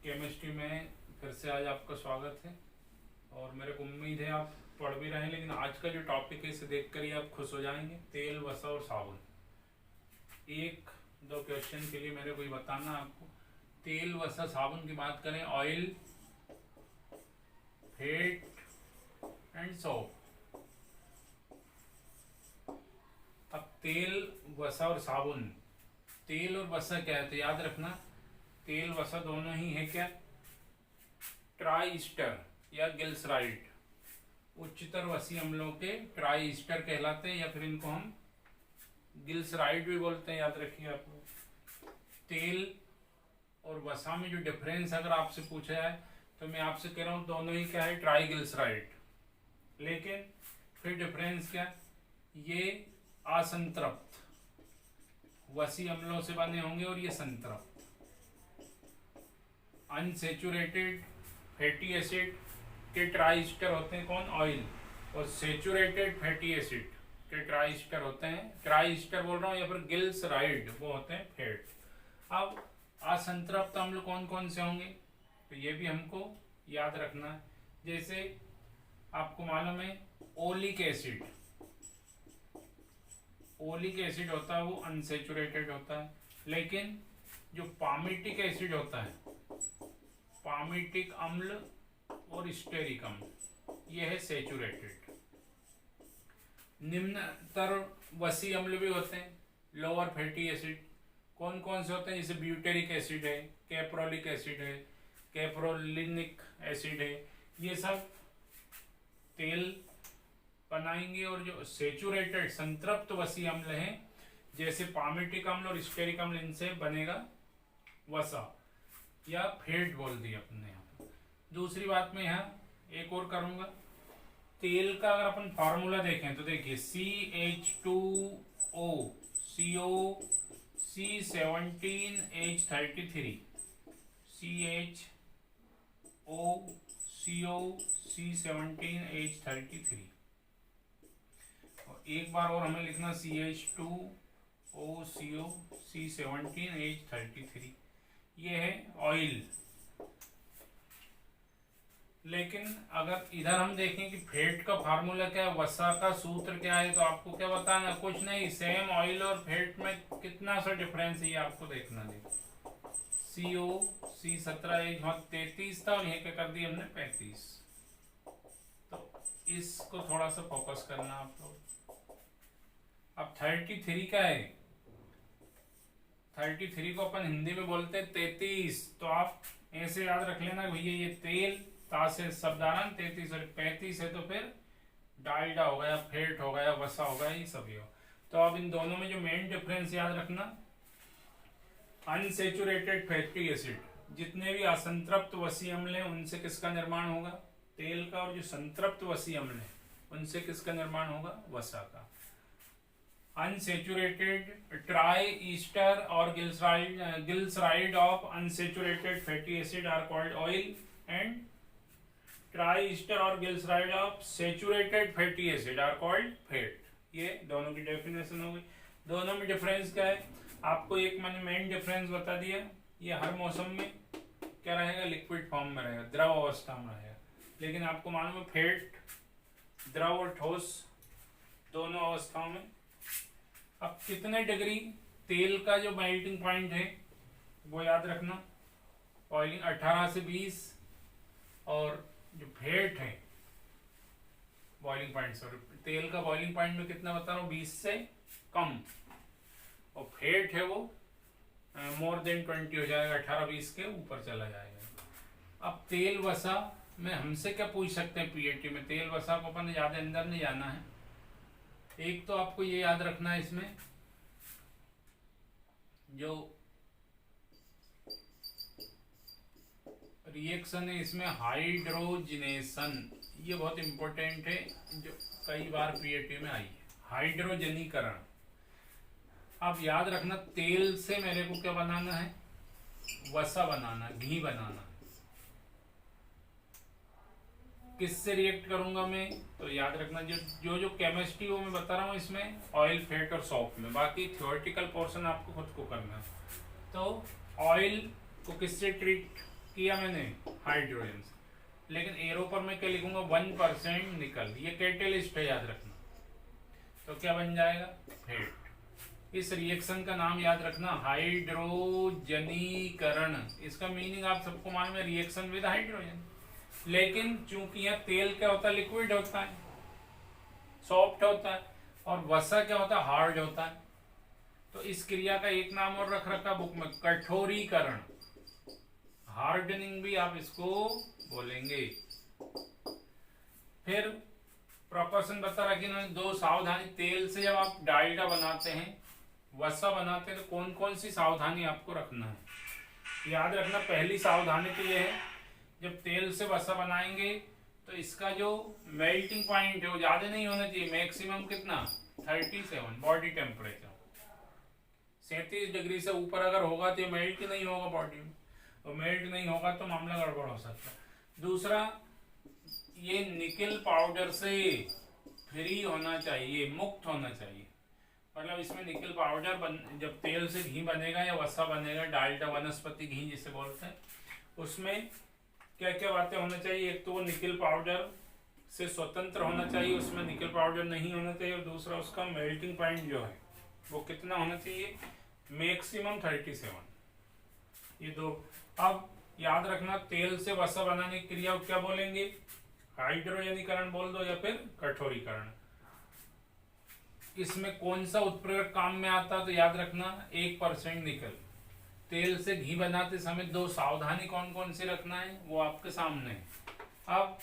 Chemistry में फिर से आज आपका स्वागत है और मेरे को उम्मीद है आप पढ़ भी रहे हैं, लेकिन आज का जो टॉपिक है इसे देखकर ही आप खुश हो जाएंगे। तेल, वसा और साबुन। एक दो क्वेश्चन के लिए मेरे को ये बताना आपको। तेल, वसा, साबुन की बात करें, ऑयल, फैट एंड सोप। अब तेल, वसा और साबुन। तेल और वसा क्या है तो याद रखना, तेल वसा दोनों ही है क्या, ट्राई ईस्टर या ग्लिसराइड। उच्चतर वसीय अम्लों के ट्राई ईस्टर कहलाते हैं, या फिर इनको हम ग्लिसराइड भी बोलते हैं। याद रखिए आप। तेल और वसा में जो डिफरेंस अगर आपसे पूछा जाए तो मैं आपसे कह रहा हूँ दोनों ही क्या है, ट्राई ग्लिसराइड। लेकिन फिर डिफरेंस क्या, ये असंतृप्त वसीय अम्लों से बने होंगे और ये संतृप्त। अनसेचुरेटेड फैटी एसिड के ट्राई ईस्टर होते हैं कौन, ऑयल। और सेचुरेटेड फैटी एसिड के ट्राई ईस्टर होते हैं, ट्राई ईस्टर बोल रहा हूँ, या फिर ग्लिसराइड, वो होते हैं फैट। अब असंतृप्त अम्ल कौन कौन से होंगे तो ये भी हमको याद रखना है। जैसे आपको मालूम है ओलिक एसिड, ओलिक एसिड होता है वो अनसेचुरेटेड होता है। लेकिन जो पामिटिक एसिड होता है, पामिटिक अम्ल और स्टेरिक अम्ल, ये है सेचुरेटेड। निम्नतर वसीय अम्ल भी होते हैं, लोअर फैटी एसिड। कौन कौन से होते हैं, जैसे ब्यूटेरिक एसिड है, कैप्रोलिक एसिड है, कैप्रोलिनिक एसिड है। ये सब तेल बनाएंगे। और जो सेचुरेटेड संतृप्त वसीय अम्ल हैं, जैसे पामिटिक अम्ल और स्टेरिक अम्ल, इनसे बनेगा वसा या फैट बोल दिया अपने यहाँ पर। दूसरी बात मैं यहाँ एक और करूँगा, तेल का अगर अपन फार्मूला देखें तो देखिए CH2O CO C17H33, CHO CO C17H33। और एक बार और हमें लिखना CH2O CO C17H33। ये है ऑयल। लेकिन अगर इधर हम देखें कि फैट का फार्मूला क्या है, वसा का सूत्र क्या है, तो आपको क्या बताना, कुछ नहीं, सेम ऑयल और फैट में कितना सा डिफरेंस है ये आपको देखना। देखो CO C17H33 था और यहीं पे कर दिया हमने 35। तो इसको थोड़ा सा फोकस करना आप लोग। अब 33 क्या है, 33 को अपन हिंदी में बोलते हैं 33। तो आप ऐसे याद रख लेना भैया, ये तेल ता से शब्दारन 33 और 35 है, तो फिर डालडा हो गया, फैट हो गया, वसा हो गया, ये सभी हो। तो अब इन दोनों में जो मेन डिफरेंस याद रखना, अनसेचुरेटेड फैटी एसिड, जितने भी असंतृप्त वसीय अम्ल हैं उनसे किसका निर्माण होगा, तेल का। और जो संतृप्त वसीय अम्ल है उनसे किसका निर्माण होगा, वसा का। Unsaturated triester or glyceride of unsaturated fatty acid are called oil, and triester or glyceride of saturated fatty acid are called fat. ये दोनों की डेफिनेशन हो गई। दोनों में डिफरेंस क्या है, आपको एक मैंने मेन डिफरेंस बता दिया, ये हर मौसम में क्या रहेगा, लिक्विड फॉर्म में रहेगा, द्रव अवस्था में रहेगा। लेकिन आपको मालूम है फैट द्रव और ठोस दोनों अवस्थाओं में। अब कितने डिग्री तेल का जो मेल्टिंग पॉइंट है वो याद रखना, बॉइलिंग 18 से 20। और जो फैट है बॉइलिंग पॉइंट, सॉरी, तेल का बॉइलिंग पॉइंट में कितना बता रहा हूँ, 20 से कम। और फैट है वो मोर देन 20 हो जाएगा, 18-20 के ऊपर चला जाएगा। अब तेल वसा में हमसे क्या पूछ सकते हैं पीएटी में, तेल वसा को अपन ज्यादा अंदर नहीं जाना है। एक तो आपको ये याद रखना है, इसमें जो रिएक्शन है इसमें हाइड्रोजनेशन, ये बहुत इंपॉर्टेंट है, जो कई बार पीएटी में आई है, हाइड्रोजनीकरण। अब याद रखना, तेल से मेरे को क्या बनाना है, वसा बनाना, घी बनाना। किससे रिएक्ट करूंगा मैं, तो याद रखना जो केमिस्ट्री वो मैं बता रहा हूँ इसमें ऑयल, फैट और सॉफ्ट में, बाकी थ्योरेटिकल पोर्शन आपको खुद को करना है। तो ऑयल को किससे ट्रीट किया मैंने, हाइड्रोजन से, लेकिन एरो पर मैं क्या लिखूंगा 1% निकल, ये कैटेलिस्ट है याद रखना, तो क्या बन जाएगा फैट। इस रिएक्शन का नाम याद रखना हाइड्रोजनीकरण। इसका मीनिंग आप सबको मालूम है, रिएक्शन विद हाइड्रोजन, लेकिन चूंकि यह तेल क्या होता है, लिक्विड होता है, सॉफ्ट होता है, और वसा क्या होता है, हार्ड होता है, तो इस क्रिया का एक नाम और रख रखा बुक में, कठोरीकरण, हार्डनिंग भी आप इसको बोलेंगे। फिर प्रोपोर्शन बता रहा कि दो सावधानी, तेल से जब आप डालडा बनाते हैं, वसा बनाते हैं, तो कौन कौन सी सावधानी आपको रखना है, याद रखना। पहली सावधानी तो ये है, जब तेल से वसा बनाएंगे तो इसका जो मेल्टिंग पॉइंट है वो ज्यादा नहीं होना चाहिए, मैक्सिमम कितना 37 बॉडी टेम्परेचर, 37 डिग्री से ऊपर अगर होगा तो ये मेल्ट नहीं होगा बॉडी में, और मेल्ट नहीं होगा तो मामला गड़बड़ हो सकता है। दूसरा, ये निकल पाउडर से फ्री होना चाहिए, मुक्त होना चाहिए, मतलब इसमें निकल पाउडर जब तेल से घी बनेगा या वसा बनेगा, डालडा वनस्पति घी जिसे बोलते हैं, उसमें क्या क्या बातें होना चाहिए, एक तो वो निकल पाउडर से स्वतंत्र होना चाहिए, उसमें निकल पाउडर नहीं होना चाहिए, और दूसरा उसका मेल्टिंग पॉइंट जो है वो कितना होना चाहिए, मैक्सिमम 37, ये दो। अब याद रखना, तेल से वसा बनाने की क्रिया क्या बोलेंगे, हाइड्रोजनीकरण बोल दो या फिर कठोरीकरण। इसमें कौन सा उत्प्रेरक काम में आता है, तो याद रखना 1% निकल। तेल से घी बनाते समय दो सावधानी कौन कौन सी रखना है वो आपके सामने है। अब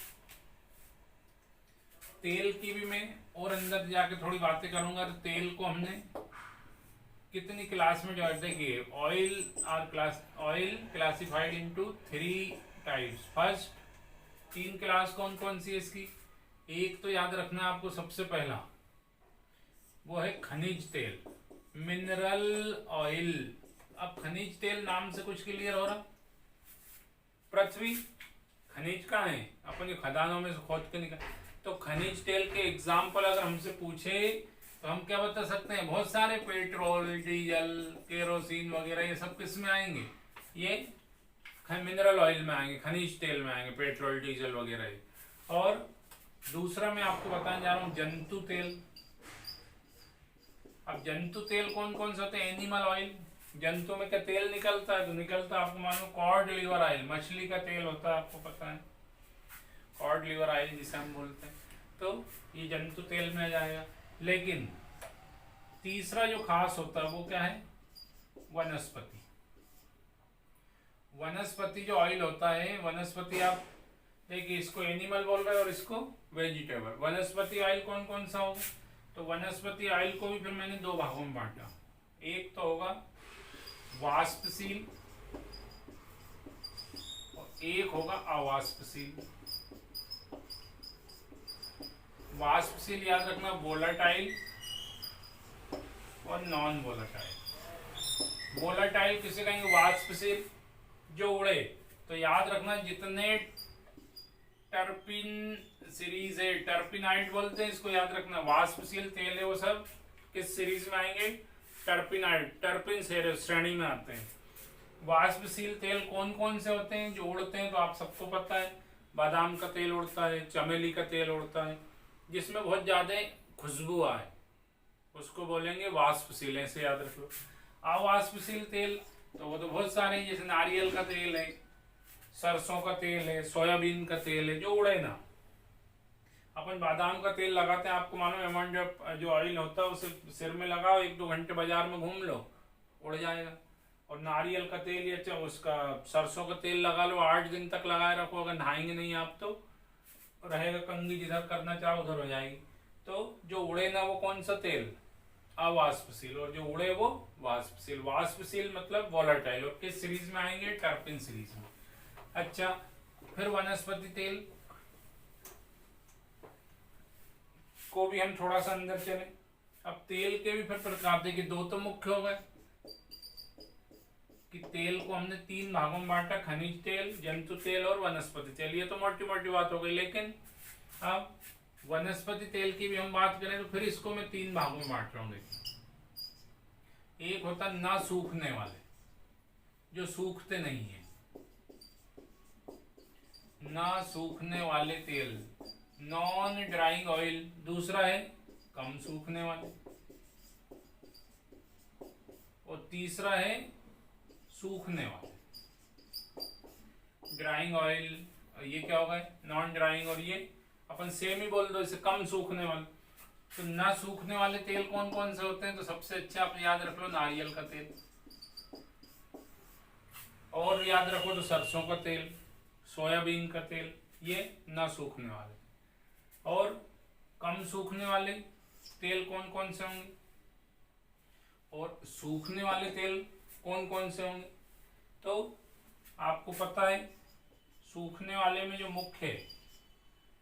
तेल की भी मैं और अंदर जाके थोड़ी बातें करूंगा। तो तेल को हमने कितनी क्लास में डिवाइड किए, oil classified into 3 types. First 3 class कौन कौन सी है इसकी, एक तो याद रखना आपको सबसे पहला वो है खनिज तेल, मिनरल ऑयल। अब खनिज तेल नाम से कुछ क्लियर हो रहा, पृथ्वी खनिज कहाँ है, अपन जो खदानों में से खोद के निकल, तो खनिज तेल के एग्जाम्पल अगर हमसे पूछे तो हम क्या बता सकते हैं, बहुत सारे, पेट्रोल, डीजल, केरोसिन वगैरह, ये सब किस में आएंगे, ये मिनरल ऑयल में आएंगे, खनिज तेल में आएंगे, पेट्रोल डीजल वगैरह। और दूसरा मैं आपको बताने जा रहा हूँ जंतु तेल। अब जंतु तेल कौन कौन से होते हैं, एनिमल ऑयल, जंतु में क्या तेल निकलता है, तो निकलता है आपको मालूम, कॉड लिवर ऑयल, मछली का तेल होता है, आपको पता है, कॉड लिवर ऑयल जिसे हम बोलते हैं, तो ये जंतु तेल में आ जाएगा। लेकिन तीसरा जो खास होता है वो क्या है, वनस्पति। वनस्पति जो ऑयल होता है, वनस्पति आप देखिए, इसको एनिमल बोल रहे हैं और इसको वेजिटेबल। वनस्पति ऑयल कौन कौन सा होगा, तो वनस्पति ऑयल को भी फिर मैंने 2 भागों में बांटा। एक तो होगा वाष्पशील और एक होगा अवाष्पशील। वाष्पशील याद रखना वोलाटाइल और नॉन वोलाटाइल। वोलाटाइल किसे कहेंगे, वाष्पशील जो उड़े, तो याद रखना जितने टर्पिन सीरीज है, टर्पिनाइड बोलते हैं इसको, याद रखना वाष्पशील तेल है वो सब किस सीरीज में आएंगे, टर्पिनाइड, टर्पिन श्रेणी में आते हैं। वाष्पशील तेल कौन कौन से होते हैं जो उड़ते हैं, तो आप सबको पता है, बादाम का तेल उड़ता है, चमेली का तेल उड़ता है, जिसमें बहुत ज्यादा खुशबू आए उसको बोलेंगे वाष्पशील, ऐसे याद रखो। अवाष्पशील तेल तो वो तो बहुत सारे हैं, जैसे नारियल का तेल है, सरसों का तेल है, सोयाबीन का तेल है, जो उड़े ना। अपन बादाम का तेल लगाते हैं, आपको मालूम है, अमंड जो ऑयल होता है उसे सिर में लगाओ, 1-2 घंटे बाजार में घूम लो, उड़ जाएगा। और नारियल का तेल या उसका सरसों का तेल लगा लो, 8 दिन तक लगाए रखो, अगर नहाएंगे नहीं आप तो रहेगा, कंघी जिधर करना चाहो उधर हो जाएगी। तो जो उड़े ना वो कौन सा तेल, अवाष्पशील, और जो उड़े वो वाष्पशील। वाष्पशील मतलब वोलेटाइल, और किस सीरीज में आएंगे, टर्पिन सीरीज में। अच्छा, फिर वनस्पति तेल को भी हम थोड़ा सा अंदर चले। अब तेल के भी फिर प्रकार देखिए, 2 तो मुख्य हो गए, कि तेल को हमने 3 भागों में बांटा, खनिज तेल, जंतु तेल और वनस्पति तेल। ये तो मोटी मोटी बात हो गई, लेकिन अब वनस्पति तेल की भी हम बात करें तो फिर इसको मैं 3 भागों में बांट रहा हूँ। देखिए, एक होता ना सूखने वाले, जो सूखते नहीं है, ना सूखने वाले तेल, नॉन ड्राइंग ऑयल। दूसरा है कम सूखने वाले, और तीसरा है सूखने वाले, ड्राइंग ऑयल। ये क्या होगा, नॉन ड्राइंग, और ये अपन सेम ही बोल दो इसे, कम सूखने वाले। तो ना सूखने वाले तेल कौन कौन से होते हैं, तो सबसे अच्छा आप याद रख लो नारियल का तेल, और याद रखो तो सरसों का तेल, सोयाबीन का तेल, ये ना सूखने वाले। और कम सूखने वाले तेल कौन कौन से होंगे, और सूखने वाले तेल कौन कौन से होंगे। तो आपको पता है, सूखने वाले में जो मुख्य है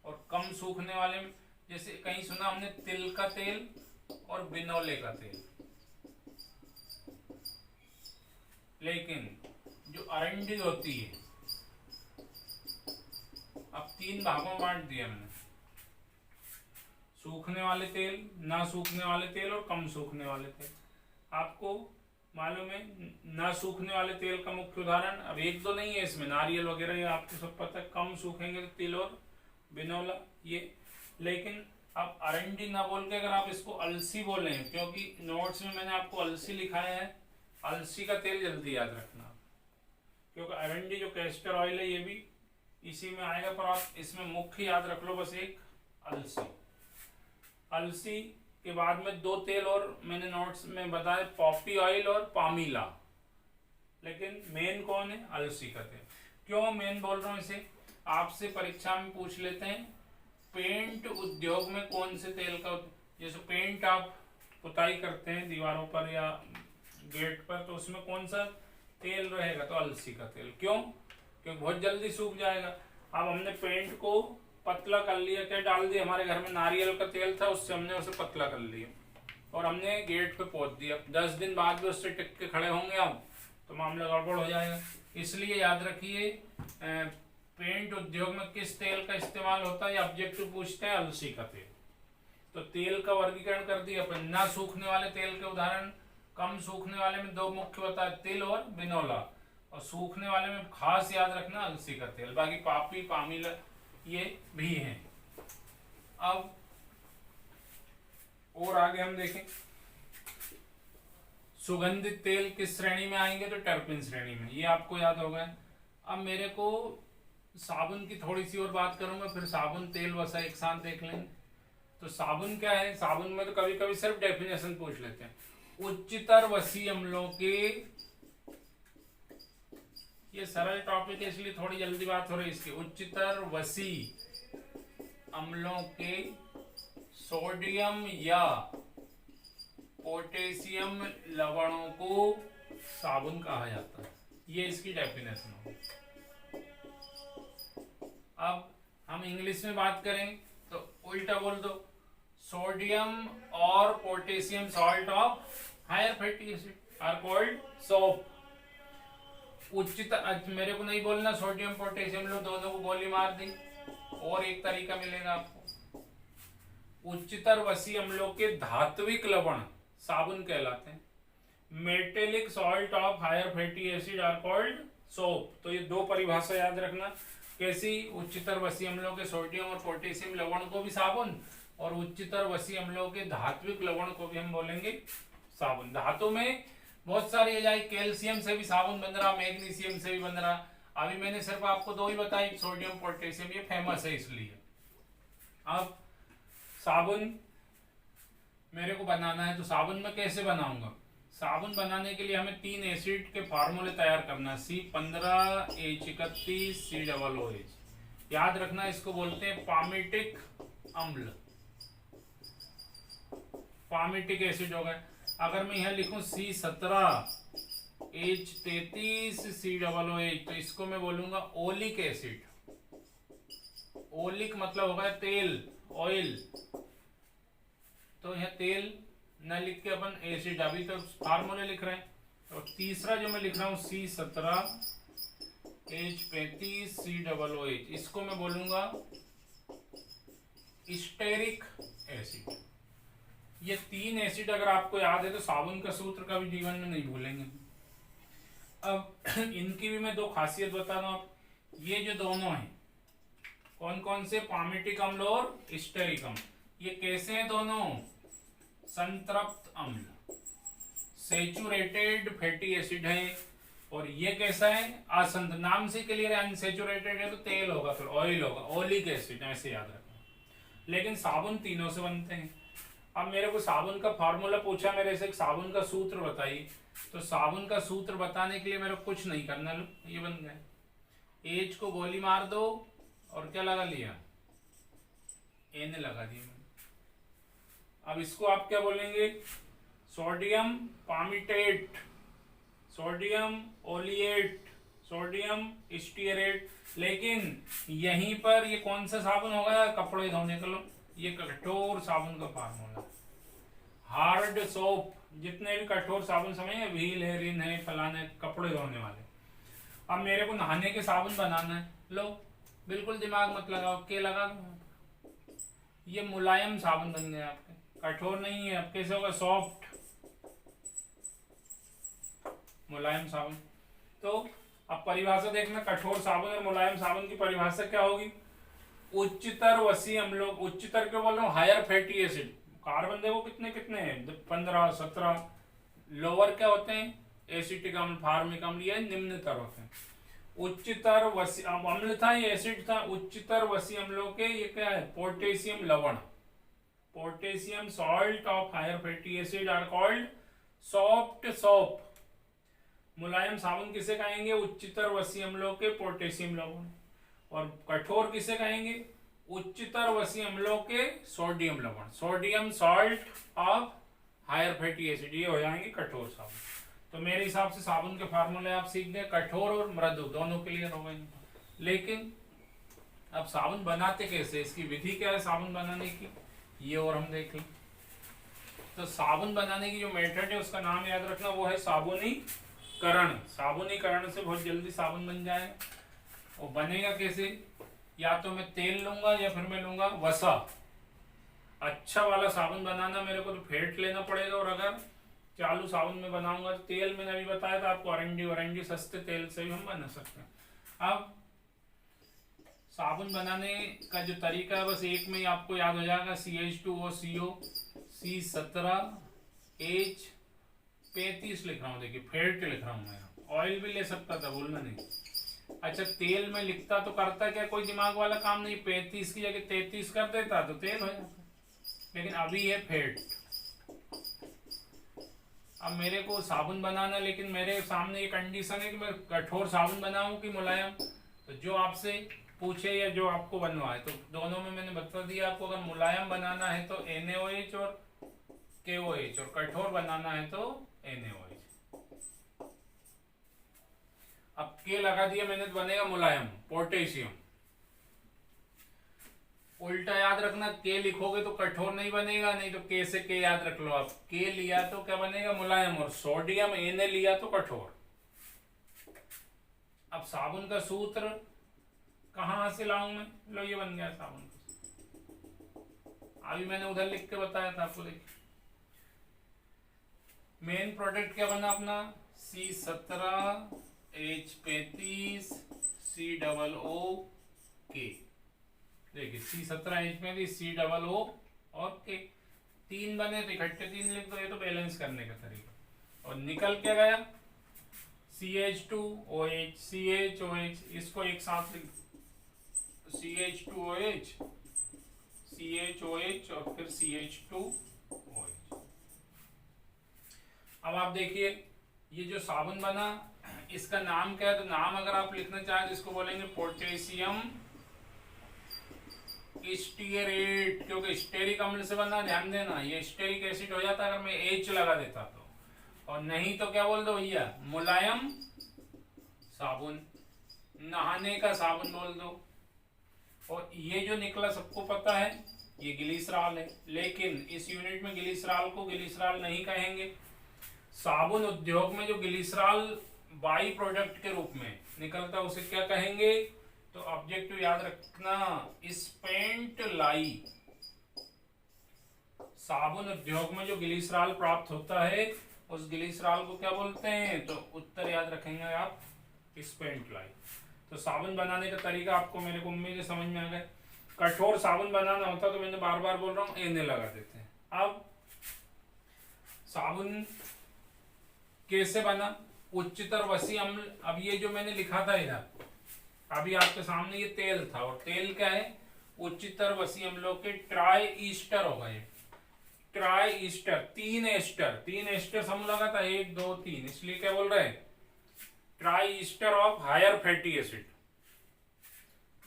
और कम सूखने वाले में, जैसे कहीं सुना हमने तिल का तेल और बिनौले का तेल, लेकिन जो अरंडी होती है, अब 3 भागों में बांट दिया मैंने, सूखने वाले तेल, ना सूखने वाले तेल और कम सूखने वाले तेल। आपको मालूम है ना सूखने वाले तेल का मुख्य उदाहरण, अब एक दो नहीं है इसमें, नारियल वगैरह ये आपको सब पता है, कम सूखेंगे तो तिल और बिनौला ये। लेकिन अब अरंडी ना बोल के अगर आप इसको अलसी बोले, क्योंकि नोट्स में मैंने आपको अलसी लिखाया है, अलसी का तेल जल्दी याद रखना, क्योंकि अरंडी जो कैस्टर ऑयल है ये भी इसी में आएगा, पर आप इसमें मुख्य याद रख लो बस एक अलसी। अलसी के बाद में 2 तेल और मैंने नोट्स में बताया, पॉपी ऑयल और पामीला, लेकिन मेन कौन है, अलसी का तेल। क्यों मेन बोल रहा हूं इसे, आपसे परीक्षा में पूछ लेते हैं पेंट उद्योग में कौन से तेल का, जैसे पेंट आप पुताई करते हैं दीवारों पर या गेट पर, तो उसमें कौन सा तेल रहेगा, तो अलसी का तेल। क्यों, क्योंकि बहुत जल्दी सूख जाएगा। अब हमने पेंट को पतला कर लिया, क्या डाल दिया, हमारे घर में नारियल का तेल था, उससे हमने उसे पतला कर लिया और हमने गेट पे पोत दिया। 10 दिन बाद भी उससे टिक के खड़े होंगे आप, तो मामला गड़बड़ हो जाएगा। इसलिए याद रखिए, पेंट उद्योग में किस तेल का इस्तेमाल होता है, ऑब्जेक्टिव पूछते हैं, अलसी का तेल। तो तेल का वर्गीकरण कर दिया अपन, ना सूखने वाले तेल के उदाहरण, कम सूखने वाले में 2 मुख्य होता है, तिल और बिनौला, और सूखने वाले में खास याद रखना अलसी का तेल, बाकी पापी पामीला ये भी हैं। अब और आगे हम देखें, सुगंधित तेल किस श्रेणी में आएंगे, तो टर्पिन श्रेणी में, ये आपको याद होगा। अब मेरे को साबुन की थोड़ी सी और बात करूंगा, फिर साबुन तेल वसा एक साथ देख लेंगे। तो साबुन क्या है, साबुन में तो कभी कभी सिर्फ डेफिनेशन पूछ लेते हैं, उच्चतर वसी अम्लों के, ये सरल टॉपिक है इसलिए थोड़ी जल्दी बात हो रही है इसकी, उच्चतर वसी अम्लों के सोडियम या पोटेशियम लवणों को साबुन कहा जाता है, ये इसकी डेफिनेशन होगी। अब हम इंग्लिश में बात करें तो उल्टा बोल दो, सोडियम और potassium salt of higher fatty acid are called soap. उच्चतर, मेरे को नहीं बोलना सोडियम पोटेशियम लो, दोनों को गोली मार दी, और एक तरीका मिलेगा आपको, उच्चतर वसी अम्लों के धात्विक लवण साबुन कहलाते हैं, metallic salt of higher fatty acid are called soap. तो ये 2 परिभाषा याद रखना, कैसी, उच्चतर वसी अम्लों के सोडियम और पोटेशियम लवण को भी साबुन, और उच्चतर वसी अम्लों के धात्विक लवण को भी हम बोलेंगे साबुन। धातु में बहुत सारी है, कैल्शियम से भी साबुन बन रहा, मैग्नीशियम से भी बन रहा। अभी मैंने सिर्फ आपको 2 ही बताई, सोडियम पोटेशियम, ये फेमस है इसलिए। अब साबुन मेरे को बनाना है, तो साबुन में कैसे बनाऊंगा, साबुन बनाने के लिए हमें 3 एसिड के फार्मूले तैयार करना है, C15H31 COOH। याद रखना, इसको बोलते हैं पामिटिक अम्ल, पामिटिक एसिड हो गए। अगर मैं यहां लिखूं C17H33 COOH, तो इसको मैं बोलूंगा ओलिक एसिड। ओलिक मतलब होगा तेल, ऑयल, तो यह तेल न लिख के अपन एसिड, अभी तो फार्मूले लिख रहे हैं, और तीसरा जो मैं लिख रहा हूँ C17H35COOH, इसको मैं बोलूंगा स्टेरिक एसिड। ये 3 एसिड अगर आपको याद है तो साबुन का सूत्र कभी जीवन में नहीं भूलेंगे। अब इनकी भी मैं 2 खासियत बता रहा हूँ। ये जो दोनों हैं कौन कौन से, पामिटिक अम्ल और स्टेरिक अम्ल, ये कैसे हैं दोनों, संतृप्त अम्ल, सैचुरेटेड फैटी एसिड है। और ये कैसा है, असंत, नाम से क्लियर है, अनसैचुरेटेड है तो तेल होगा, फिर ऑयल होगा, ओलिक एसिड, ऐसे याद रखना। लेकिन साबुन तीनों से बनते हैं। अब मेरे को साबुन का फार्मूला पूछा मेरे से, साबुन का सूत्र बताइए, तो साबुन का सूत्र बताने के लिए मेरे को कुछ नहीं करना, लो ये बन गया, एच को गोली मार दो और क्या लगा लिया, एन लगा दिया मैंने। अब इसको आप क्या बोलेंगे, sodium palmitate, sodium oleate, sodium stearate. लेकिन यहीं पर ये कौन सा साबुन होगा, कपड़े धोने का, लो ये कठोर साबुन का फार्मूला, हार्ड सोप, जितने भी कठोर साबुन समझे, व्हील है, रिन है, फलाने, कपड़े धोने वाले। अब मेरे को नहाने के साबुन बनाना है, लो बिल्कुल दिमाग मत लगाओ, के लगा दो, ये मुलायम साबुन बन गया आपके, कठोर नहीं है। अब कैसे होगा, सॉफ्ट मुलायम साबुन। तो अब परिभाषा देखना, कठोर साबुन और मुलायम साबुन की परिभाषा क्या होगी, उच्चतर वसी अम्लों, उच्चतर क्यों बोल रहा हूँ, हायर फैटी एसिड, कार्बन देखो कितने कितने हैं, 15 17। लोअर क्या होते हैं, एसिटिक अम्ल, फार्मिक अम्ल, ये निम्नतर होते हैं। उच्चतर वसी अम्ल था, ये एसिड था, उच्चतर वसी अम्लों के ये क्या है, पोटेशियम लवण, potassium salt of higher fatty acid are called soft soap. मुलायम साबुन किसे कहेंगे, उच्चतर वसी अम्लों के पोटेशियम लवण। और कठोर किसे कहेंगे, उच्चतर वसी अम्लों के सोडियम लवण, sodium salt of higher fatty acid, ये हो जाएंगे कठोर साबुन। तो मेरे हिसाब से साबुन के फार्मूले आप सीख गए, कठोर और मृदु दोनों क्लियर हो गए। लेकिन अब साबुन बनाते कैसे, इसकी विधि क्या है साबुन बनाने की, ये और हम देख लें। तो साबुन बनाने की जो मेथड है उसका नाम याद रखना, वो है साबुनीकरण। साबुनीकरण से बहुत जल्दी साबुन बन जाएगा। और बनेगा कैसे, या तो मैं तेल लूंगा या फिर मैं लूंगा वसा। अच्छा वाला साबुन बनाना मेरे को तो फेंट लेना पड़ेगा, और अगर चालू साबुन में बनाऊंगा तो तेल मैंने अभी बताया था आपको, अरंडी सस्ते तेल से भी हम बना सकते हैं। अब साबुन बनाने का जो तरीका है बस एक में ही आपको याद हो जाएगा, CH2O C17H35 लिख रहा हूँ, देखिए फेंट लिख रहा हूँ मैं, ऑयल भी ले सकता था, भूलना नहीं। अच्छा तेल में लिखता तो करता क्या, कोई दिमाग वाला काम नहीं, 35 की जगह 33 कर देता तो तेल हो जाता, लेकिन अभी है फेट। अब मेरे को साबुन बनाना, लेकिन मेरे सामने ये कंडीशन है कि मैं कठोर साबुन बनाऊं कि मुलायम। तो जो आपसे पूछे या जो आपको बनवाए, तो दोनों में मैंने बता दिया आपको, अगर मुलायम बनाना है तो NaOH और KOH, और कठोर बनाना है तो NaOH। अब के लगा दिया मैंने तो बनेगा मुलायम, पोटेशियम। उल्टा याद रखना, के लिखोगे तो कठोर नहीं बनेगा, नहीं तो के से के याद रख लो आप, के लिया तो क्या बनेगा मुलायम, और सोडियम Na लिया तो कठोर। अब साबुन का सूत्र कहां से लाऊं मैं, लो ये बन गया साबुन का। अभी मैंने उधर लिख के बताया था आपको, देखिए मेन प्रोडक्ट क्या बना अपना, C17H35COOK। देखिए C17H35COO और के, 3 बने तो इकट्ठे 3 लिख दो, ये तो बैलेंस करने का तरीका। और निकल क्या गया, CH2OH, CHOH, इसको एक साथ लिख, CH2OH, CHOH और फिर CH2OH। अब आप देखिए ये जो साबुन बना, इसका नाम क्या है, तो नाम अगर आप लिखना चाहें तो इसको बोलेंगे पोटेशियम स्टीयरेट, क्योंकि स्टेरिक अम्ल से बना, ध्यान देना ये स्टेरिक एसिड हो जाता अगर मैं H लगा देता तो, और नहीं तो क्या बोल दो भैया, मुलायम साबुन, नहाने का साबुन बोल दो। और ये जो निकला सबको पता है, ये ग्लिसरॉल है, लेकिन इस यूनिट में ग्लिसरॉल को ग्लिसरॉल नहीं कहेंगे, साबुन उद्योग में जो ग्लिसरॉल बाई प्रोडक्ट के रूप में निकलता है उसे क्या कहेंगे? तो ऑब्जेक्टिव याद रखना, स्पेंट लाई। साबुन उद्योग में जो ग्लिसरॉल प्राप्त होता है उस ग्लिसरॉल को क्या बोलते हैं? तो उत्तर याद रखेंगे आप, स्पेंट लाई। तो साबुन बनाने का तरीका आपको मेरे को उम्मीद है समझ में आ गया। कठोर साबुन बनाना होता तो मैंने बार बार बोल रहा हूँ एने लगा देते हैं। अब साबुन कैसे बना? उच्चतर वसी अम्ल। अब ये जो मैंने लिखा था इधर, अभी आपके सामने ये तेल था, और तेल क्या है? उच्चतर वसी अम्लों के ट्राई ईस्टर होगा। ये ट्राई ईस्टर, तीन एस्टर समूह लगा था, 1 2 3, इसलिए क्या बोल रहे हैं? Triester of higher fatty acid.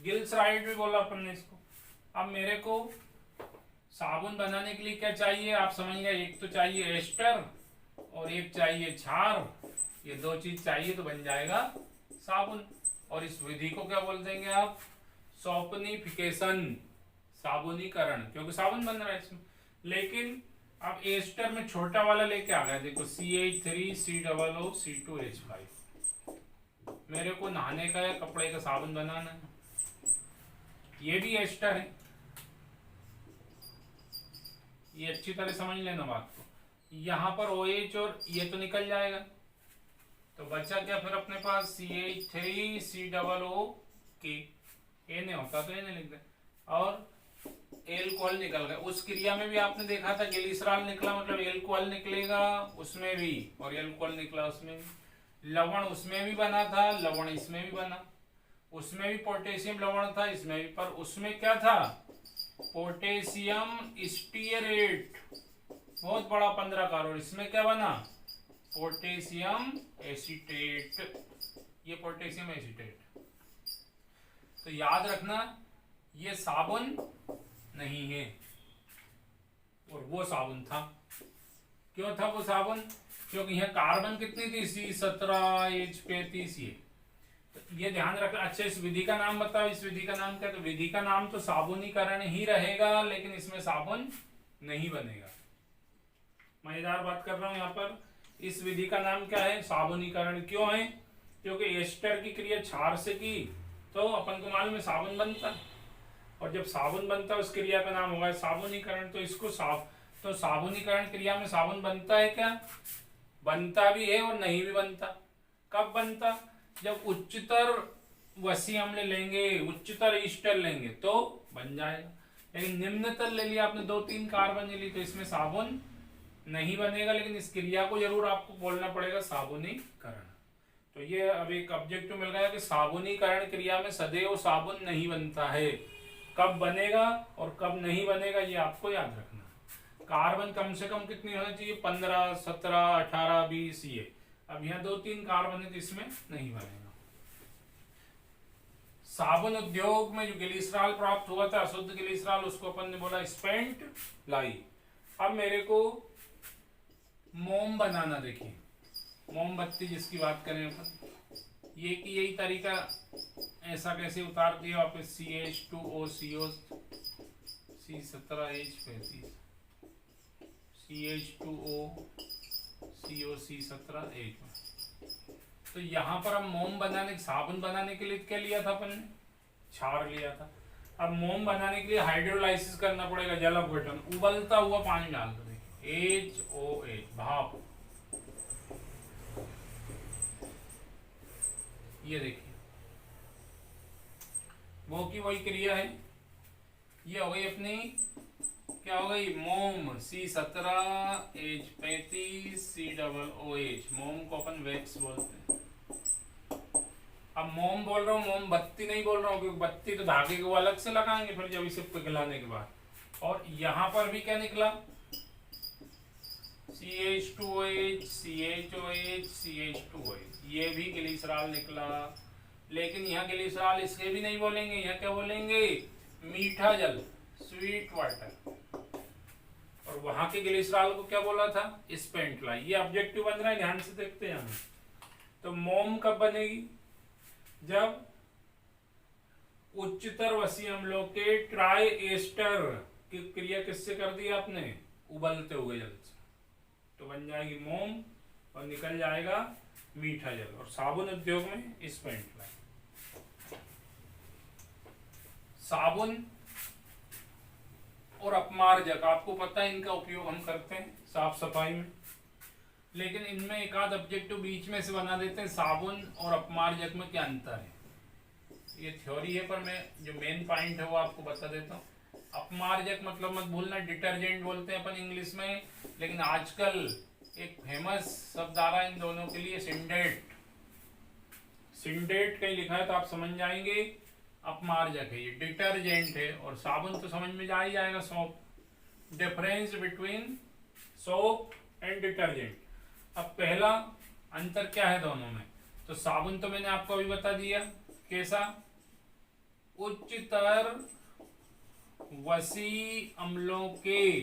Glyceride भी बोला अपन ने इसको। अब मेरे को साबुन बनाने के लिए क्या चाहिए आप समझ गए? एक तो चाहिए एस्टर और एक चाहिए क्षार। ये दो चीज चाहिए तो बन जाएगा साबुन। और इस विधि को क्या बोल देंगे आप? सॉपनिफिकेशन, साबुनीकरण, क्योंकि साबुन बन रहा है इसमें। लेकिन अब एस्टर में छोटा वाला लेके आ गया, देखो CH3COO C2H5। मेरे को नहाने का या कपड़े का साबुन बनाना है, ये भी एस्टर है। ये अच्छी तरह समझ लेना बात को। यहां पर OH और ये तो निकल जाएगा, तो बचा क्या फिर अपने पास? CH3COOK। ए नहीं होता तो ये नहीं लिख दे। और एल्कोहल निकल गया। उस क्रिया में भी आपने देखा था ग्लिसरॉल निकला मतलब एल्कोहल निकलेगा उसमें भी, और एल्कोहल निकला उसमें भी। लवण उसमें भी बना था, लवण इसमें भी बना। उसमें भी पोटेशियम लवण था, इसमें भी। पर उसमें क्या था? पोटेशियम स्टीयरेट, बहुत बड़ा 15 का। और इसमें क्या बना? Potassium acetate. ये पोटेशियम एसीटेट। तो याद रखना ये साबुन नहीं है, और वो साबुन था। क्यों था वो साबुन? क्योंकि यहाँ कार्बन कितनी थी? C17H35। ये ध्यान रखना। अच्छा, इस विधि का नाम बताओ। इस विधि का नाम क्या? तो विधि का नाम तो साबुनीकरण ही रहेगा, लेकिन इसमें साबुन नहीं बनेगा। मजेदार बात कर रहा हूं यहाँ पर। इस विधि का नाम क्या है? साबुनीकरण। क्यों है? क्योंकि एस्टर की क्रिया क्षार से की तो अपन को मालूम है साबुन बनता है, और जब साबुन बनता है उस क्रिया का नाम होगा साबुनीकरण। तो इसको तो साबुनीकरण क्रिया में साबुन बनता है क्या? बनता भी है और नहीं भी बनता। कब बनता? जब उच्चतर वसी अम्ल लेंगे, उच्चतर ईस्टर लेंगे तो बन जाएगा। लेकिन निम्नतर ले लिया आपने, 2-3 कार्बन ले ली, तो इसमें साबुन नहीं बनेगा। लेकिन इस क्रिया को जरूर आपको बोलना पड़ेगा, साबुनीकरण। तो ये अब एक ऑब्जेक्टिव मिल गया कि साबुनीकरण क्रिया में सदैव साबुन नहीं बनता है। कब बनेगा और कब नहीं बनेगा ये आपको याद रखना। कार्बन कम से कम कितनी होनी चाहिए? 15, 17, 18, 20। ये अब यहाँ 2-3 कार्बन है तो इसमें नहीं बनेगा। साबुन उद्योग में जो ग्लिसरॉल प्राप्त हुआ था, अशुद्ध ग्लिसरॉल, उसको अपन ने बोला स्पेंट लाई। अब मेरे को मोम बनाना, देखिए मोमबत्ती जिसकी बात करें अपन, ये कि यही तरीका ऐसा कैसे उतार दिया वापस? CH2OCO C17H35, CH2OCO C17H। तो यहाँ पर हम मोम बनाने, साबुन बनाने के लिए क्या लिया था अपन ने? क्षार लिया था। अब मोम बनाने के लिए हाइड्रोलाइसिस करना पड़ेगा, जल अपघटन। उबलता हुआ पानी डाल दो, देखिए HOH, भाप। ये देखिए वो की वही क्रिया है। ये हो गई अपनी, क्या हो गई? मोम C17H35 COOH। मोम को अपन वैक्स बोलते हैं। अब मोम बोल रहा हूँ, मोमबत्ती नहीं बोल रहा हूँ, क्योंकि बत्ती तो धागे को अलग से लगाएंगे फिर जब इसे पिघलाने के बाद। और यहाँ पर भी क्या निकला? CH2OH CHOH CH2OH। ये भी ग्लिसरॉल निकला। लेकिन यहाँ ग्लिसरॉल इसके भी नहीं बोलेंगे, यहाँ क्या बोलेंगे? मीठा जल, स्वीट वाटर। और वहां के ग्लिसरॉल को क्या बोला था? स्पेंट लाई। ये ऑब्जेक्टिव बन रहा है, ध्यान से देखते हैं हम। तो मोम कब बनेगी? जब उच्चतर वसी अम्लों के ट्राई एस्टर की क्रिया किससे कर दी आपने? उबलते हुए जल से, तो बन जाएगी मोम। और निकल जाएगा मीठा जल। और साबुन उद्योग में इस पॉइंट में साबुन और अपमार्जक, आपको पता है इनका उपयोग हम करते हैं साफ सफाई में, लेकिन इनमें एक आध ऑब्जेक्टिव बीच में से बना देते हैं, साबुन और अपमार्जक में क्या अंतर है। ये थ्योरी है, पर मैं जो मेन पॉइंट है वो आपको बता देता हूँ। अपमार्जक मतलब मत भूलना, डिटर्जेंट बोलते हैं अपन इंग्लिश में, लेकिन आजकल एक फेमस शब्द आ रहा है इन दोनों के लिए, सिंडेट। सिंडेट कहीं लिखा है तो आप समझ जाएंगे अपमार्जक है, ये डिटर्जेंट है। और साबुन तो समझ में जा ही जाएगा, soap. Difference between soap and detergent. अब पहला अंतर क्या है दोनों में, तो साबुन तो मैंने आपको अभी बता दिया कैसा, उच्चतर वसी अम्लों के,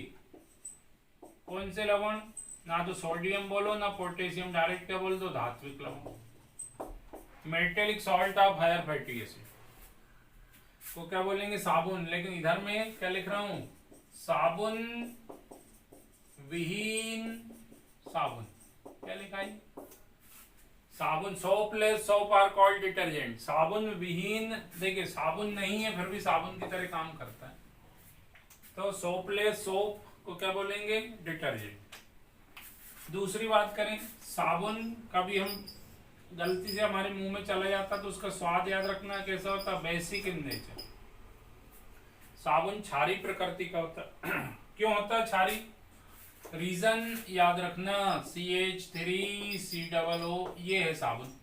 कौन से लवण, ना तो सोडियम बोलो ना पोटेशियम, डायरेक्ट क्या बोल दो, धात्विक लवण। Metallic salt of higher fatty acid को क्या बोलेंगे, साबुन। लेकिन इधर में क्या लिख रहा हूं, साबुन विहीन साबुन, क्या लिखा है, साबुन। सोपलेस सोप आर कॉल्ड डिटर्जेंट। साबुन विहीन, देखिए साबुन नहीं है फिर भी साबुन की तरह काम करता है, तो सोपलेस सोप को क्या बोलेंगे, डिटर्जेंट। दूसरी बात करें, साबुन कभी हम गलती से हमारे मुंह में चला जाता तो उसका स्वाद याद रखना कैसा होता, बेसिक इन नेचर। साबुन क्षारी प्रकृति का होता क्यों होता है क्षारी, रीजन याद रखना, CH3COO, ये है साबुन।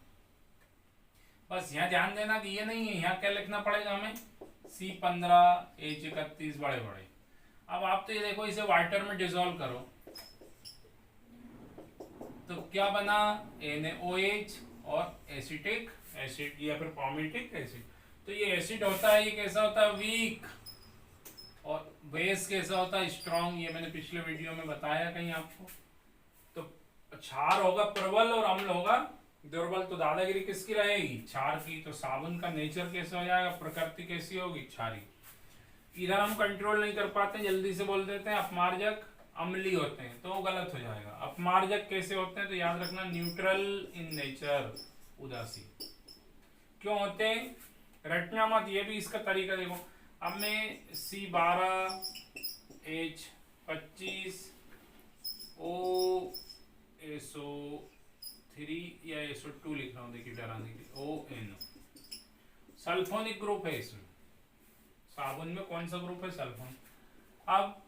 बस यहाँ ध्यान देना कि ये नहीं है, यहाँ क्या लिखना पड़ेगा हमें, C15H31 बड़े बड़े। अब आप तो ये देखो, इसे वाटर में डिसॉल्व करो तो क्या बना, NaOH और एसिटिक एसिड या फिर पॉमिटिक एसिड। तो ये एसिड होता है, ये कैसा होता है, वीक, और बेस कैसा होता है, स्ट्रॉन्ग। ये मैंने पिछले वीडियो में बताया कहीं आपको। तो क्षार होगा प्रबल और अम्ल होगा दुर्बल, तो दादागिरी किसकी रहेगी, क्षार की। तो साबुन का नेचर कैसा हो जाएगा, प्रकृति कैसी होगी, क्षारी। इधर हम कंट्रोल नहीं कर पाते, जल्दी से बोल देते हैं अपमार्जक अम्लीय होते हैं, तो गलत हो जाएगा। अपमार्जक कैसे होते हैं, तो याद रखना, न्यूट्रल इन नेचर, उदासी। क्यों होते हैं, रटना मत, ये भी इसका तरीका देखो। अब मैं C12H25OSO3 या SO2 लिख रहा हूं, देखिए डराने के लिए, ONO सल्फोनिक ग्रुप है इसमें। साबुन में कौन सा ग्रुप है, सल्फोन। अब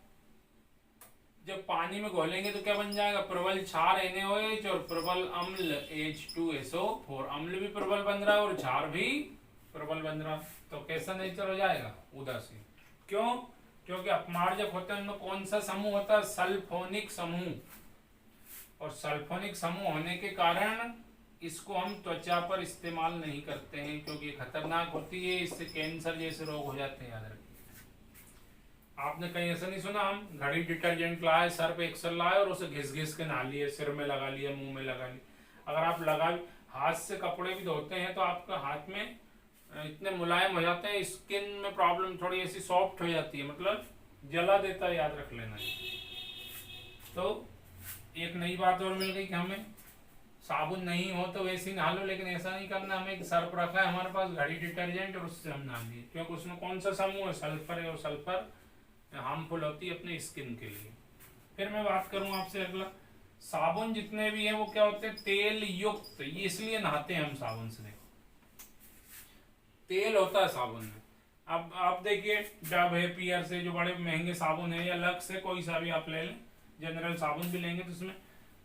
जब पानी में घोलेंगे तो क्या बन जाएगा, प्रबल क्षार NaOH और प्रबल अम्ल H2SO4। अम्ल भी प्रबल बन रहा है और क्षार भी प्रबल बन रहा, तो कैसा नेचर हो जाएगा, उदासीन। क्यों, क्योंकि अपमार्जक होते हैं उनमें कौन सा समूह होता है, सल्फोनिक समूह। और सल्फोनिक समूह होने के कारण इसको हम त्वचा पर इस्तेमाल नहीं करते हैं, क्योंकि ये खतरनाक होती है, इससे कैंसर जैसे रोग हो जाते हैं, याद रखिए। आपने कहीं ऐसा नहीं सुना, हम घड़ी डिटर्जेंट लाए, सर्फ एक्सेल लाए और उसे घिस घिस के नहा लिए, सिर में लगा लिया, मुंह में लगा लिया। अगर आप लगा हाथ से कपड़े भी धोते हैं तो आपका हाथ में इतने मुलायम हो जाते हैं, स्किन में प्रॉब्लम थोड़ी ऐसी सॉफ्ट हो जाती है, मतलब जला देता है, याद रख लेना। तो एक नई बात और मिल गई कि हमें साबुन नहीं हो तो वैसे ही नहा लो, लेकिन ऐसा नहीं करना। हमें एक सर्फ रखा है हमारे पास, घड़ी डिटर्जेंट, और उससे हम नहा लिए, क्योंकि उसमें कौन सा समूह है, सल्फर है, और सल्फर हार्मफुल होती है अपने स्किन के लिए। फिर मैं बात करूं आपसे अगला, साबुन जितने भी हैं वो क्या होते हैं, तेल युक्त। ये इसलिए नहाते हैं हम साबुन से, देखो तेल होता है साबुन में। अब आप देखिए, डब है, पियर से, जो बड़े महंगे साबुन है, या लक्स से, कोई सा भी आप ले लें, जनरल साबुन भी लेंगे तो उसमें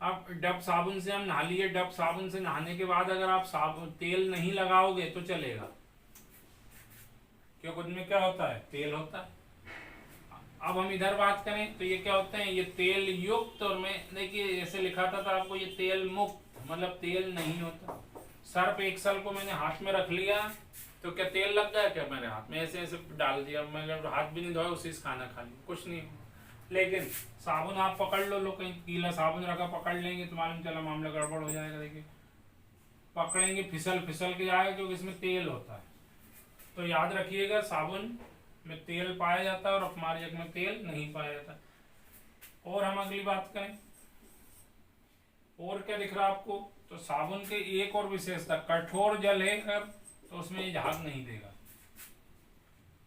आप डब साबुन से हम नहा लिए, डब साबुन से नहाने के बाद अगर आप साबुन तेल नहीं लगाओगे तो चलेगा, क्योंकि उनमें क्या होता है, तेल होता है। अब हम इधर बात करें तो ये क्या होते हैं, ये तेल युक्त, और मैं देखिए ऐसे लिखा था आपको, ये तेल मुक्त, मतलब तेल नहीं होता। सर्फ एक्सेल को मैंने हाथ में रख लिया तो क्या तेल लग गया क्या मेरे हाथ में, ऐसे ऐसे डाल दिया, मैं हाथ भी नहीं धोया, उसी से खाना खा लिया, कुछ नहीं। लेकिन साबुन आप पकड़ लो, कहीं गीला साबुन रखा, पकड़ लेंगे तो मालूम चला मामला गड़बड़ हो जाएगा। देखिए पकड़ेंगे, फिसल फिसल के जाएगा, क्योंकि इसमें तेल होता है। तो याद रखिएगा, साबुन में तेल पाया जाता है और अपमार्जक में तेल नहीं पाया जाता। और हम अगली बात करें, और क्या दिख रहा है आपको? तो साबुन के एक और विशेषता, कठोर जल है अगर तो उसमें ये झाग नहीं देगा।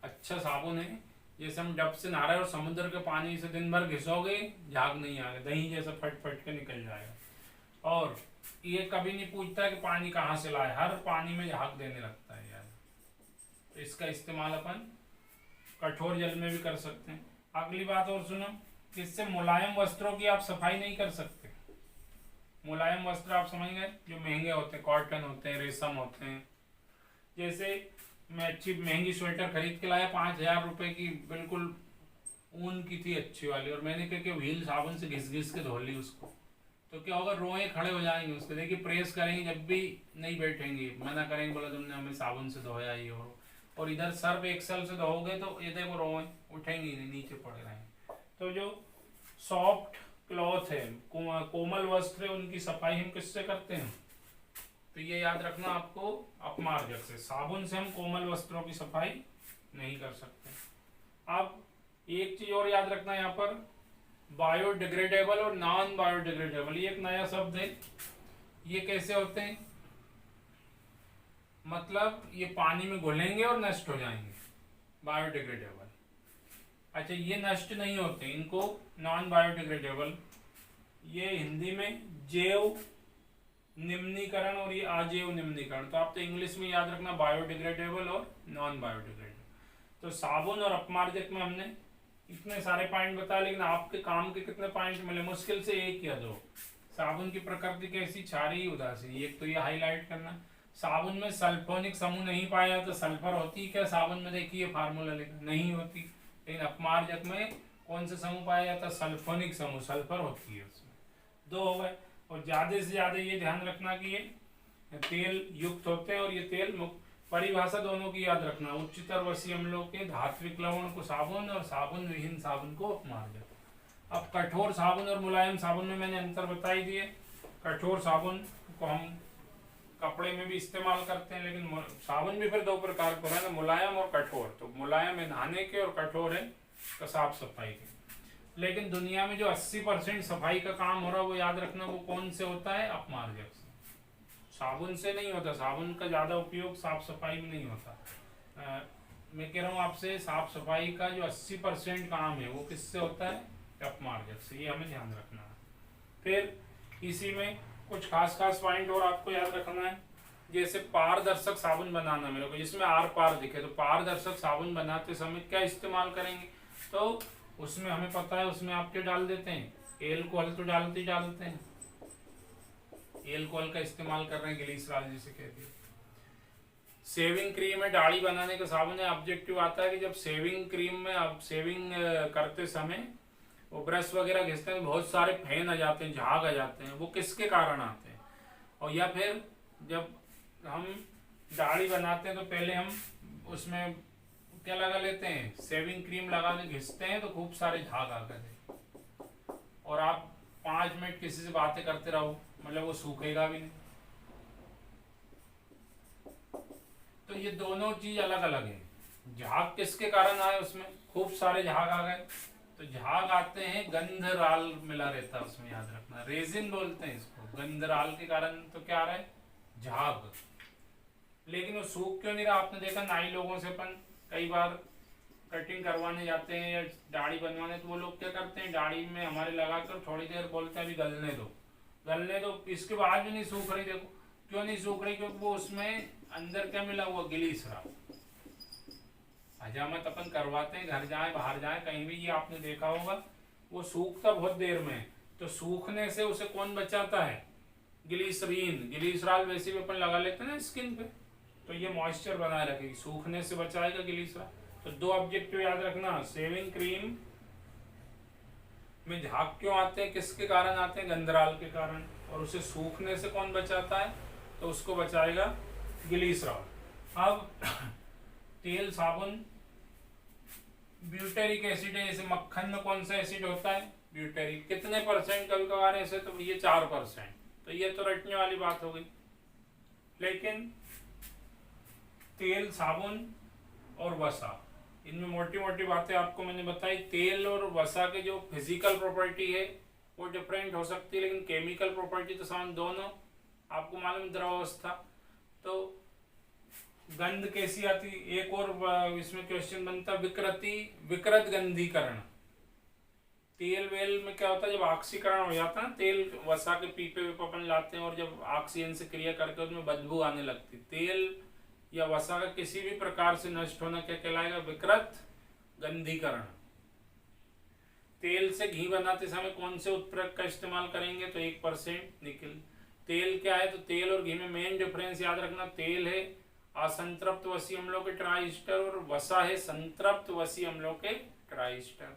अच्छा साबुन है, जैसे हम डब से नहा रहे हैं और समुद्र के पानी से दिन भर घिसोगे, झाग नहीं आएगा, दही जैसा फट फट के निकल जाएगा। और ये कभी नहीं पूछता है कि पानी कहाँ से लाए, हर पानी में झाग देने लगता है यार। तो इसका इस्तेमाल अपन कठोर जल में भी कर सकते हैं। अगली बात और सुनो, इससे मुलायम वस्त्रों की आप सफाई नहीं कर सकते। मुलायम वस्त्र आप समझ गए, जो महंगे होते हैं, कॉटन होते हैं, रेशम होते हैं। जैसे मैं अच्छी महंगी स्वेटर खरीद के लाया 5,000 रुपए की, बिल्कुल ऊन की थी अच्छी वाली, और मैंने क्या व्हील साबुन से घिस घिस के धो ली उसको, तो क्या होगा, रोए खड़े हो जाएंगे उसके। देखिए प्रेस करेंगे जब भी नहीं बैठेंगे, मना करेंगे, बोला तुमने हमें साबुन से धोया ही हो। और इधर सर्फ एक्सल से धोओगे तो ये देखो रोए उठेंगे नहीं, नीचे पड़े रहेंगे। तो जो सॉफ्ट क्लॉथ है, कोमल वस्त्र है, उनकी सफाई हम किससे करते हैं? तो ये याद रखना आपको, अपमार्जक से। साबुन से हम कोमल वस्त्रों की सफाई नहीं कर सकते। अब एक चीज और याद रखना यहाँ पर, बायोडिग्रेडेबल और नॉन बायोडिग्रेडेबल, ये एक नया शब्द है। ये कैसे होते हैं? मतलब ये पानी में घुलेंगे और नष्ट हो जाएंगे, बायोडिग्रेडेबल। अच्छा ये नष्ट नहीं होते, इनको नॉन बायोडिग्रेडेबल, ये हिंदी में जैव निम्नीकरण और ये अजैव निम्नीकरण। तो आप तो इंग्लिश में याद रखना बायोडिग्रेडेबल और नॉन बायोडिग्रेडेबल। तो साबुन और अपमार्जक में हमने इतने सारे पॉइंट बताए, लेकिन आपके काम के कितने पॉइंट मिले? मुश्किल से 1 या 2। साबुन की प्रकृति कैसी, क्षारीय उदासीन, एक तो ये हाईलाइट करना। साबुन में सल्फोनिक समूह नहीं पाया, तो सल्फर होती क्या साबुन में? देखिए फार्मूला लिखा, नहीं होती। लेकिन अपमार्जक में कौन से समूह पाया जाता है? सल्फोनिक समूह, सल्फर होती है उसमें। 2 हो गए। और ज्यादा से ज्यादा ये ध्यान रखना कि ये तेल युक्त होते हैं और ये तेल मुक्त। परिभाषा दोनों की याद रखना, उच्चतर वसीय अम्लों के धात्विक लवण को साबुन और साबुन विहीन साबुन को अपमार्जक। अब कठोर साबुन और मुलायम साबुन में मैंने अंतर बताई दिए। कठोर साबुन को हम कपड़े में भी इस्तेमाल करते हैं, लेकिन साबुन भी फिर 2 प्रकार के हैं ना, मुलायम और कठोर। तो मुलायम है नहाने के और कठोर है साफ सफाई के। लेकिन दुनिया में जो 80% सफाई का काम हो रहा है वो याद रखना, वो कौन से होता है? अपमार्जक से। साबुन से नहीं होता, साबुन का ज्यादा उपयोग साफ सफाई में नहीं होता। मैं कह रहा हूँ आपसे, साफ सफाई का जो 80% काम है वो किससे होता है? अपमार्जक से। ये हमें ध्यान रखना है। फिर इसी में कुछ खास पॉइंट और आपको याद रखना है। जैसे पारदर्शक साबुन बनाना, मेरे को जिसमें आर पार दिखे, तो पारदर्शक साबुन बनाते समय क्या इस्तेमाल करेंगे? तो उसमें हमें पता है, उसमें आप क्या डाल देते हैं? एल्कोहल तो डालते हैं। एल्कोहल का इस्तेमाल कर रहे हैं, ग्लिसरॉल जिसे कहते हैं। शेविंग क्रीम है, दाढ़ी बनाने का साबुन है। ऑब्जेक्टिव आता है कि जब शेविंग क्रीम में आप शेविंग करते समय वो ब्रश वगैरह घिसते हैं, बहुत सारे फैन आ जाते हैं, झाग आ जाते हैं, वो किसके कारण आते हैं? और या फिर जब हम दाढ़ी बनाते हैं तो पहले हम उसमें क्या लगा लेते हैं? शेविंग क्रीम लगा के घिसते हैं, तो खूब सारे झाग आ गए। और आप 5 मिनट किसी से बातें करते रहो, मतलब वो सूखेगा भी नहीं। तो ये दोनों चीज अलग अलग है। झाग किसके कारण आए? उसमें खूब सारे झाग आ गए, तो झाग आते हैं, गंधराल मिला रहता है उसमें, याद रखना। रेजिन बोलते हैं इसको। गंधराल के कारण तो क्या आ रहा है? झाग। लेकिन वो सूख क्यों नहीं रहा? आपने देखा नाई लोगों से अपन कई बार कटिंग करवाने जाते हैं या दाढ़ी बनवाने, तो वो लोग क्या करते हैं, दाढ़ी में हमारे लगाकर थोड़ी देर बोलते हैं अभी गलने दो, इसके बाद भी नहीं सूख रही। देखो क्यों नहीं सूख रही? क्योंकि वो उसमें अंदर क्या मिला हुआ? ग्लिसरॉल। हजामत अपन करवाते हैं, घर जाए बाहर जाए कहीं भी, ये आपने देखा होगा, वो सूखता बहुत देर में। तो सूखने से उसे कौन बचाता है? ग्लिसरीन। ग्लिसरॉल वैसे भी अपन लगा लेते हैं ना स्किन पे, तो ये मॉइस्चर बनाए रखेगी, सूखने से बचाएगा ग्लिसरॉल। तो 2 ऑब्जेक्टिव याद रखना। शेविंग क्रीम में झाग क्यों आते हैं, किसके कारण आते हैं? गंधराल के कारण। और उसे सूखने से कौन बचाता है? तो उसको बचाएगा ग्लिसरॉल। अब तेल साबुन, ब्यूटेरिक एसिड है। जैसे मक्खन में कौन सा एसिड होता है? ब्यूटेरिक। कितने %? कभी कभार ऐसे तो ये 4%। तो ये तो रटने वाली बात हो गई। लेकिन तेल, साबुन और वसा, इनमें मोटी मोटी बातें आपको मैंने बताई। तेल और वसा के जो फिजिकल प्रॉपर्टी है वो डिफरेंट हो सकती है, लेकिन केमिकल प्रॉपर्टी तो समान दोनों। आपको मालूम द्रवावस्था। तो गंध कैसी आती, एक और इसमें क्वेश्चन बनता विकृति, विकृत गंधीकरण। तेल वेल में क्या होता है, जब ऑक्सीकरण हो जाता है ना, तेल वसा के पीपे में अपन लाते हैं और जब ऑक्सीजन से क्रिया करके उसमें बदबू आने लगती, तेल या वसा का किसी भी प्रकार से नष्ट होना क्या कहलाएगा, विकृत गंधीकरण। तेल से घी बनाते समय कौन से उत्प्रेरक का इस्तेमाल करेंगे, तो 1% निकल। तेल क्या है, तो तेल और घी में मेन डिफरेंस याद रखना, तेल है असंतृप्त वसी अम्लों के ट्राइस्टर और वसा है संतृप्त वसी अम्लों के ट्राइस्टर।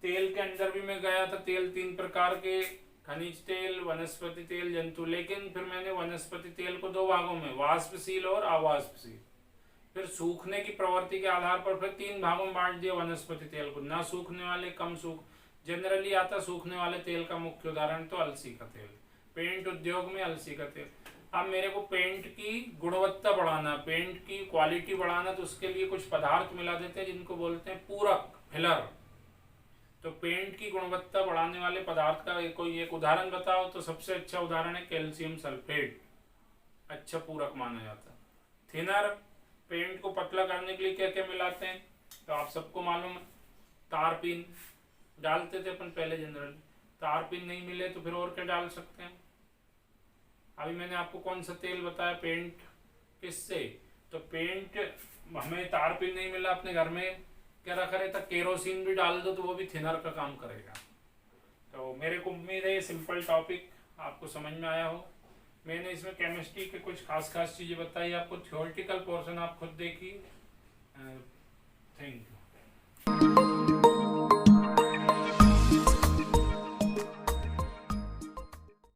तेल के अंदर भी मैं गया था, तेल 3 प्रकार के, खनिज तेल, वनस्पति तेल, जंतु, लेकिन फिर मैंने वनस्पति तेल को 2 भागों में, वाष्पशील और अवाष्पशील, फिर सूखने की प्रवृत्ति के आधार पर फिर 3 भागों में बांट दिया वनस्पति तेल को, ना सूखने वाले, कम सूख, जनरली आता सूखने वाले तेल का मुख्य उदाहरण तो अलसी का तेल, पेंट उद्योग में अलसी का तेल। अब मेरे को पेंट की गुणवत्ता बढ़ाना, पेंट की क्वालिटी बढ़ाना, तो उसके लिए कुछ पदार्थ मिला देते हैं जिनको बोलते हैं पूरक, फिलर। तो पेंट की गुणवत्ता बढ़ाने वाले पदार्थ का कोई एक उदाहरण बताओ, तो सबसे अच्छा उदाहरण है कैल्शियम सल्फेट, अच्छा पूरक माना जाता है। थिनर, पेंट को पतला करने के लिए क्या क्या मिलाते हैं, तो आप सबको मालूम है, तारपीन डालते थे अपन पहले जनरली, तारपीन नहीं मिले तो फिर और क्या डाल सकते हैं। अभी मैंने आपको कौन सा तेल बताया, पेंट किससे, तो पेंट हमें तारपीन नहीं मिला, अपने घर में क्या रखा रहता, केरोसिन भी डाल दो तो वो भी थिनर का काम करेगा। तो मेरे को उम्मीद है ये सिंपल टॉपिक आपको समझ में आया हो। मैंने इसमें केमिस्ट्री के कुछ खास चीज़ें बताई आपको, थ्योरेटिकल पोर्शन आप खुद देखिए। Thank you.